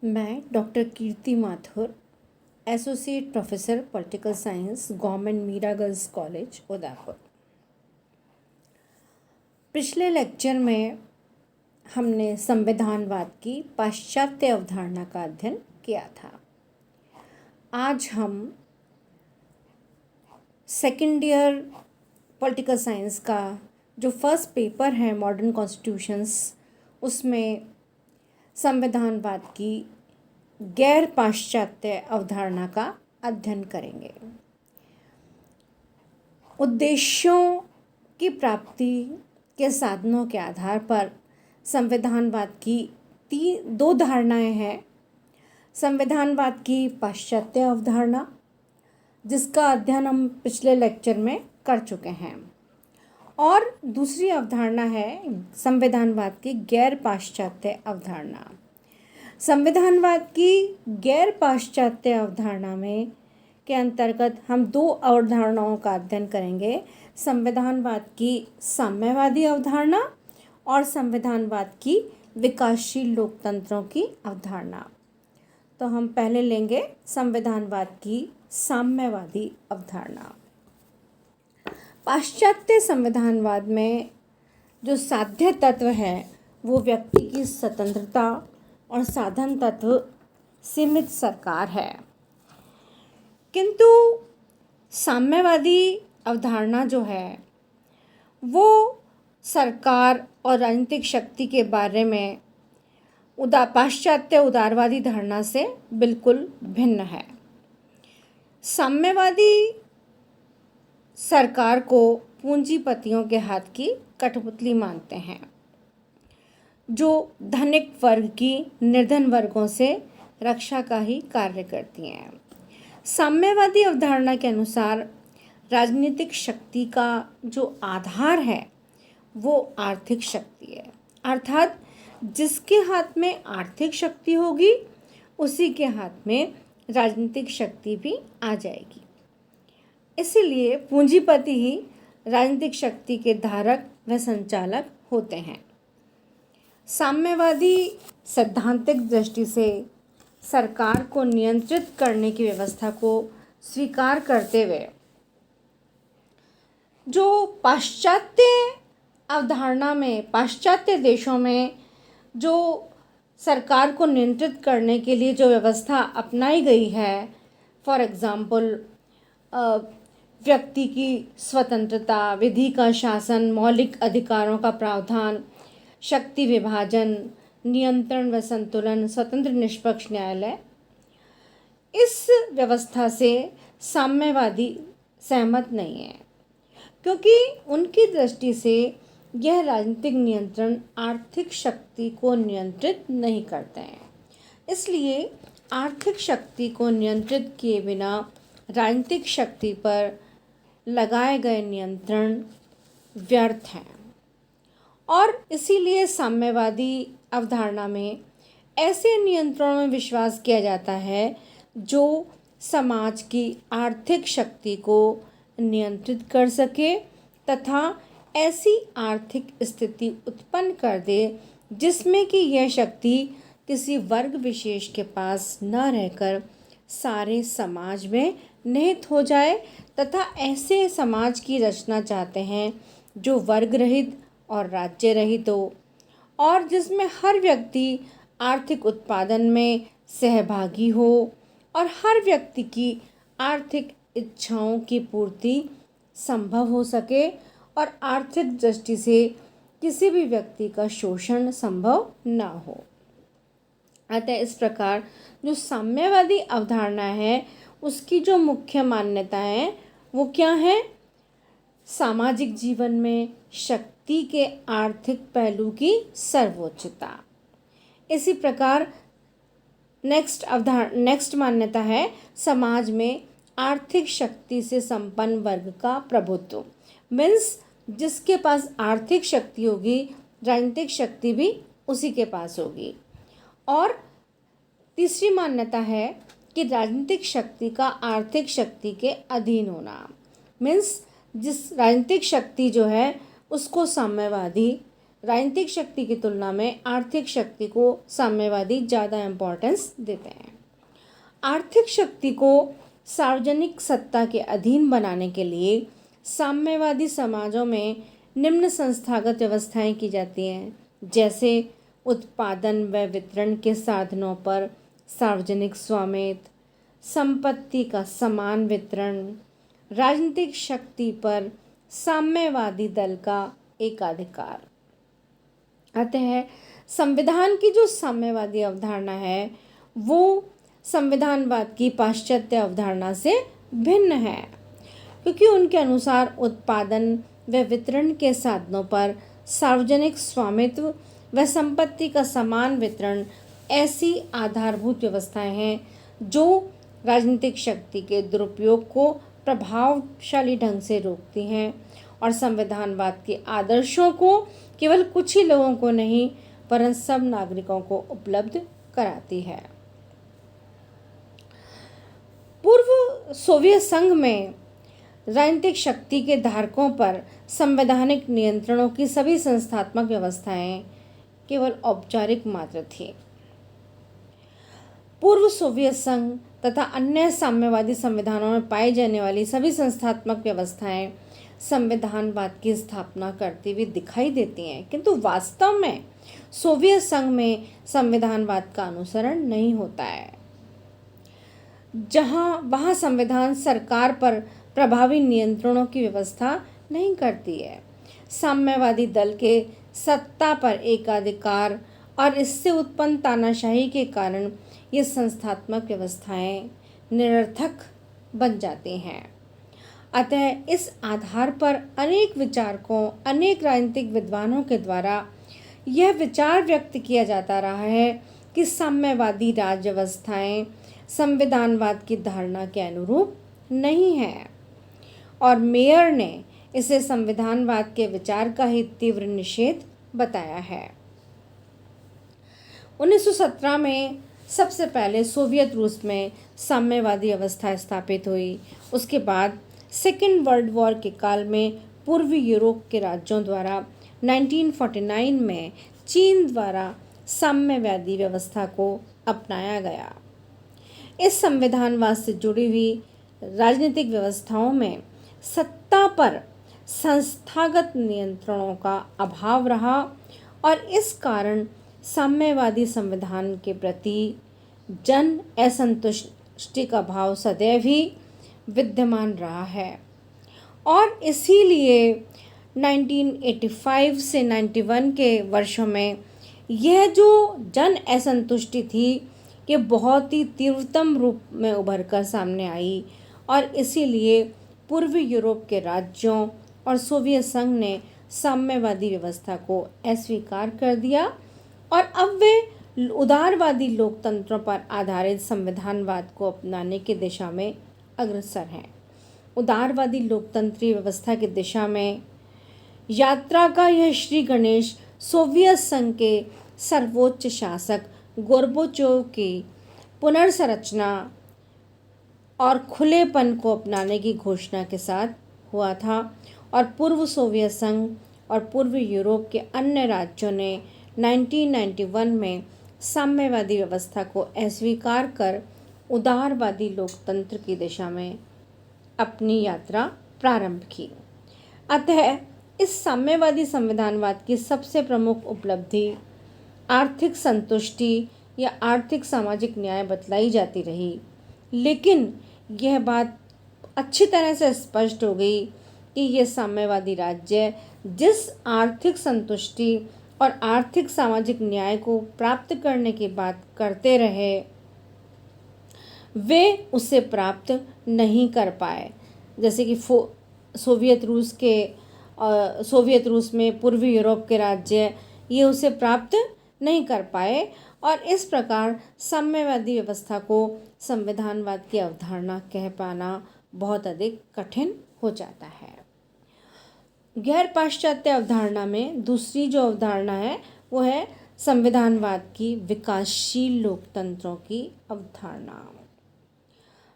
मैं doctor Kirti Mathur, associate professor political science, government Meera girls college Udaipur. पिछले lecture में हमने संविधानवाद की पाश्चात्य अवधारणा का अध्ययन किया था। आज हम सेकेंड ईयर पॉलिटिकल साइंस का जो फर्स्ट पेपर है मॉडर्न कॉन्स्टिट्यूशंस, उसमें संविधानवाद की गैर पाश्चात्य अवधारणा का अध्ययन करेंगे। उद्देश्यों की प्राप्ति के साधनों के आधार पर संविधानवाद की दो धारणाएं हैं। संविधानवाद की पाश्चात्य अवधारणा, जिसका अध्ययन हम पिछले लेक्चर में कर चुके हैं, और दूसरी अवधारणा है संविधानवाद की गैर पाश्चात्य अवधारणा। संविधानवाद की गैर पाश्चात्य अवधारणा में के अंतर्गत हम दो अवधारणाओं का अध्ययन करेंगे, संविधानवाद की साम्यवादी अवधारणा और संविधानवाद की विकासशील लोकतंत्रों की अवधारणा। तो हम पहले लेंगे संविधानवाद की साम्यवादी अवधारणा। पाश्चात्य संविधानवाद में जो साध्य तत्व है वो व्यक्ति की स्वतंत्रता और साधन तत्व सीमित सरकार है, किंतु साम्यवादी अवधारणा जो है वो सरकार और राजनीतिक शक्ति के बारे में पाश्चात्य उदारवादी धारणा से बिल्कुल भिन्न है। साम्यवादी सरकार को पूंजीपतियों के हाथ की कठपुतली मानते हैं, जो धनिक वर्ग की निर्धन वर्गों से रक्षा का ही कार्य करती हैं। साम्यवादी अवधारणा के अनुसार राजनीतिक शक्ति का जो आधार है वो आर्थिक शक्ति है, अर्थात जिसके हाथ में आर्थिक शक्ति होगी उसी के हाथ में राजनीतिक शक्ति भी आ जाएगी। इसीलिए पूंजीपति ही राजनीतिक शक्ति के धारक व संचालक होते हैं। साम्यवादी सैद्धांतिक दृष्टि से सरकार को नियंत्रित करने की व्यवस्था को स्वीकार करते हुए जो पाश्चात्य अवधारणा में, पाश्चात्य देशों में जो सरकार को नियंत्रित करने के लिए जो व्यवस्था अपनाई गई है, फॉर एग्ज़ाम्पल व्यक्ति की स्वतंत्रता, विधि का शासन, मौलिक अधिकारों का प्रावधान, शक्ति विभाजन, नियंत्रण व संतुलन, स्वतंत्र निष्पक्ष न्यायालय, इस व्यवस्था से साम्यवादी सहमत नहीं है, क्योंकि उनकी दृष्टि से यह राजनीतिक नियंत्रण आर्थिक शक्ति को नियंत्रित नहीं करते हैं। इसलिए आर्थिक शक्ति को नियंत्रित किए बिना राजनीतिक शक्ति पर लगाए गए नियंत्रण व्यर्थ हैं, और इसीलिए साम्यवादी अवधारणा में ऐसे नियंत्रणों में विश्वास किया जाता है जो समाज की आर्थिक शक्ति को नियंत्रित कर सके तथा ऐसी आर्थिक स्थिति उत्पन्न कर दे जिसमें कि यह शक्ति किसी वर्ग विशेष के पास न रहकर सारे समाज में निहित हो जाए, तथा ऐसे समाज की रचना चाहते हैं जो वर्ग रहित और राज्य रहित हो, और जिसमें हर व्यक्ति आर्थिक उत्पादन में सहभागी हो और हर व्यक्ति की आर्थिक इच्छाओं की पूर्ति संभव हो सके और आर्थिक दृष्टि से किसी भी व्यक्ति का शोषण संभव न हो। अतः इस प्रकार जो साम्यवादी अवधारणा है उसकी जो मुख्य मान्यता है वो क्या है? सामाजिक जीवन में शक्ति के आर्थिक पहलू की सर्वोच्चता। इसी प्रकार नेक्स्ट मान्यता है समाज में आर्थिक शक्ति से संपन्न वर्ग का प्रभुत्व। मीन्स जिसके पास आर्थिक शक्ति होगी राजनीतिक शक्ति भी उसी के पास होगी। और तीसरी मान्यता है कि राजनीतिक शक्ति का आर्थिक शक्ति के अधीन होना। मीन्स जिस राजनीतिक शक्ति जो है उसको साम्यवादी राजनीतिक शक्ति की तुलना में आर्थिक शक्ति को साम्यवादी ज़्यादा इम्पोर्टेंस देते हैं। आर्थिक शक्ति को सार्वजनिक सत्ता के अधीन बनाने के लिए साम्यवादी समाजों में निम्न संस्थागत व्यवस्थाएं की जाती हैं, जैसे उत्पादन व वितरण के साधनों पर सार्वजनिक स्वामित्व, संपत्ति का समान वितरण, राजनीतिक शक्ति पर साम्यवादी दल का एकाधिकार। अतः संविधान की जो साम्यवादी अवधारणा है वो संविधानवाद की पाश्चात्य अवधारणा से भिन्न है, क्योंकि उनके अनुसार उत्पादन व वितरण के साधनों पर सार्वजनिक स्वामित्व व संपत्ति का समान वितरण ऐसी आधारभूत व्यवस्थाएं हैं जो राजनीतिक शक्ति के दुरुपयोग को प्रभावशाली ढंग से रोकती हैं और संविधानवाद के आदर्शों को केवल कुछ ही लोगों को नहीं वरन सब नागरिकों को उपलब्ध कराती है। पूर्व सोवियत संघ में राजनीतिक शक्ति के धारकों पर संवैधानिक नियंत्रणों की सभी संस्थात्मक व्यवस्थाएं केवल औपचारिक मात्र थी। पूर्व सोवियत संघ तथा अन्य साम्यवादी संविधानों में पाई जाने वाली सभी संस्थात्मक व्यवस्थाएं संविधानवाद की स्थापना करती हुई दिखाई देती हैं, किंतु वास्तव में सोवियत संघ में संविधानवाद का अनुसरण नहीं होता है। वहाँ संविधान सरकार पर प्रभावी नियंत्रणों की व्यवस्था नहीं करती है। साम्यवादी दल के सत्ता पर एकाधिकार और इससे उत्पन्न तानाशाही के कारण ये संस्थात्मक व्यवस्थाएं निरर्थक बन जाती हैं। अतः इस आधार पर अनेक विचारकों, अनेक राजनीतिक विद्वानों के द्वारा यह विचार व्यक्त किया जाता रहा है कि साम्यवादी राज्य व्यवस्थाएं संविधानवाद की धारणा के अनुरूप नहीं है, और मेयर ने इसे संविधानवाद के विचार का ही तीव्र निषेध बताया है। 1917 में सबसे पहले सोवियत रूस में साम्यवादी व्यवस्था स्थापित हुई। उसके बाद सेकेंड वर्ल्ड वॉर के काल में पूर्वी यूरोप के राज्यों द्वारा 1949 में चीन द्वारा साम्यवादी व्यवस्था को अपनाया गया। इस संविधानवाद से जुड़ी हुई राजनीतिक व्यवस्थाओं में सत्ता पर संस्थागत नियंत्रणों का अभाव रहा और इस कारण साम्यवादी संविधान के प्रति जन असंतुष्टि का भाव सदैव ही विद्यमान रहा है और इसीलिए 1985 से 91 के वर्षों में यह जो जन असंतुष्टि थी ये बहुत ही तीव्रतम रूप में उभर कर सामने आई और इसीलिए पूर्वी यूरोप के राज्यों और सोवियत संघ ने साम्यवादी व्यवस्था को अस्वीकार कर दिया और अब वे उदारवादी लोकतंत्रों पर आधारित संविधानवाद को अपनाने की दिशा में अग्रसर हैं। उदारवादी लोकतंत्री व्यवस्था की दिशा में यात्रा का यह श्री गणेश सोवियत संघ के सर्वोच्च शासक गोर्बाचोव की पुनर्संरचना और खुलेपन को अपनाने की घोषणा के साथ हुआ था और पूर्व सोवियत संघ और पूर्वी यूरोप के अन्य राज्यों ने 1991 में साम्यवादी व्यवस्था को अस्वीकार कर उदारवादी लोकतंत्र की दिशा में अपनी यात्रा प्रारंभ की। अतः इस साम्यवादी संविधानवाद की सबसे प्रमुख उपलब्धि आर्थिक संतुष्टि या आर्थिक सामाजिक न्याय बतलाई जाती रही, लेकिन यह बात अच्छी तरह से स्पष्ट हो गई कि ये साम्यवादी राज्य जिस आर्थिक संतुष्टि और आर्थिक सामाजिक न्याय को प्राप्त करने की बात करते रहे वे उसे प्राप्त नहीं कर पाए। जैसे कि सोवियत रूस में पूर्वी यूरोप के राज्य ये उसे प्राप्त नहीं कर पाए और इस प्रकार साम्यवादी व्यवस्था को संविधानवाद की अवधारणा कह पाना बहुत अधिक कठिन हो जाता है। गैर पाश्चात्य अवधारणा में दूसरी जो अवधारणा है वो है संविधानवाद की विकासशील लोकतंत्रों की अवधारणा।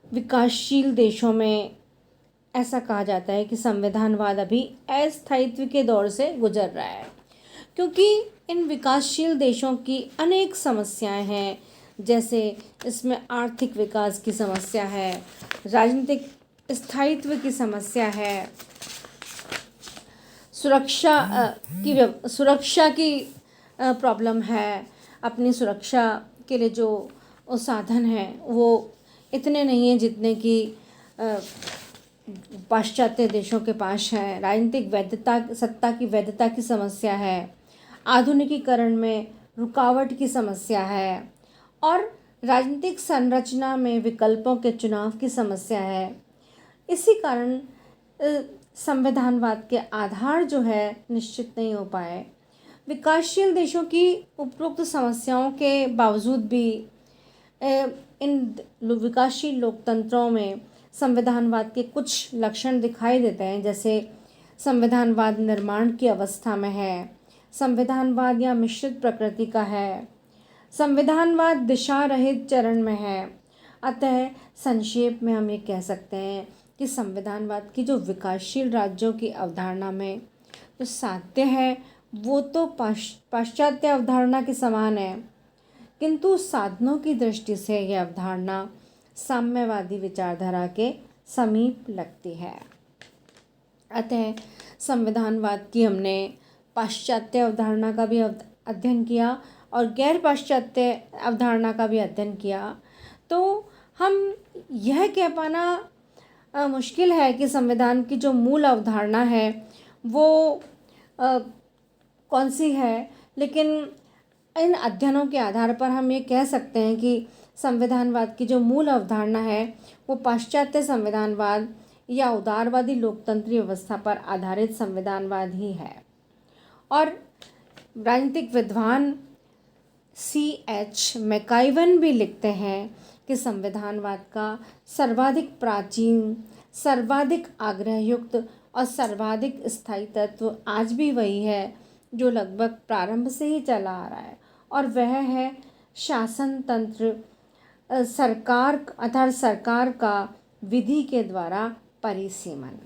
विकासशील देशों में ऐसा कहा जाता है कि संविधानवाद अभी अस्थायित्व के दौर से गुजर रहा है, क्योंकि इन विकासशील देशों की अनेक समस्याएं हैं, जैसे इसमें आर्थिक विकास की समस्या है, राजनीतिक स्थायित्व की समस्या है, सुरक्षा की प्रॉब्लम है। अपनी सुरक्षा के लिए जो साधन हैं वो इतने नहीं हैं जितने कि पाश्चात्य देशों के पास है। राजनीतिक वैधता, सत्ता की वैधता की समस्या है, आधुनिकीकरण में रुकावट की समस्या है और राजनीतिक संरचना में विकल्पों के चुनाव की समस्या है। इसी कारण संविधानवाद के आधार जो है निश्चित नहीं हो पाए। विकासशील देशों की उपरोक्त समस्याओं के बावजूद भी इन विकासशील लोकतंत्रों में संविधानवाद के कुछ लक्षण दिखाई देते हैं, जैसे संविधानवाद निर्माण की अवस्था में है, संविधानवाद या मिश्रित प्रकृति का है, संविधानवाद दिशा रहित चरण में है। अतः संक्षेप में हम ये कह सकते हैं कि संविधानवाद की जो विकासशील राज्यों की अवधारणा में जो साध्य है वो तो पाश्चात्य अवधारणा के समान है, किंतु साधनों की दृष्टि से यह अवधारणा साम्यवादी विचारधारा के समीप लगती है। अतः संविधानवाद की हमने पाश्चात्य अवधारणा का भी अध्ययन किया और गैर पाश्चात्य अवधारणा का भी अध्ययन किया, तो हम यह कह पाना मुश्किल है कि संविधान की जो मूल अवधारणा है वो कौन सी है, लेकिन इन अध्ययनों के आधार पर हम ये कह सकते हैं कि संविधानवाद की जो मूल अवधारणा है वो पाश्चात्य संविधानवाद या उदारवादी लोकतंत्रीय व्यवस्था पर आधारित संविधानवाद ही है। और राजनीतिक विद्वान C.H. मैकाइवन भी लिखते हैं कि संविधानवाद का सर्वाधिक प्राचीन, सर्वाधिक आग्रहयुक्त और सर्वाधिक स्थायी तत्व आज भी वही है जो लगभग प्रारंभ से ही चला आ रहा है, और वह है शासन तंत्र, सरकार अर्थात सरकार का विधि के द्वारा परिसीमन।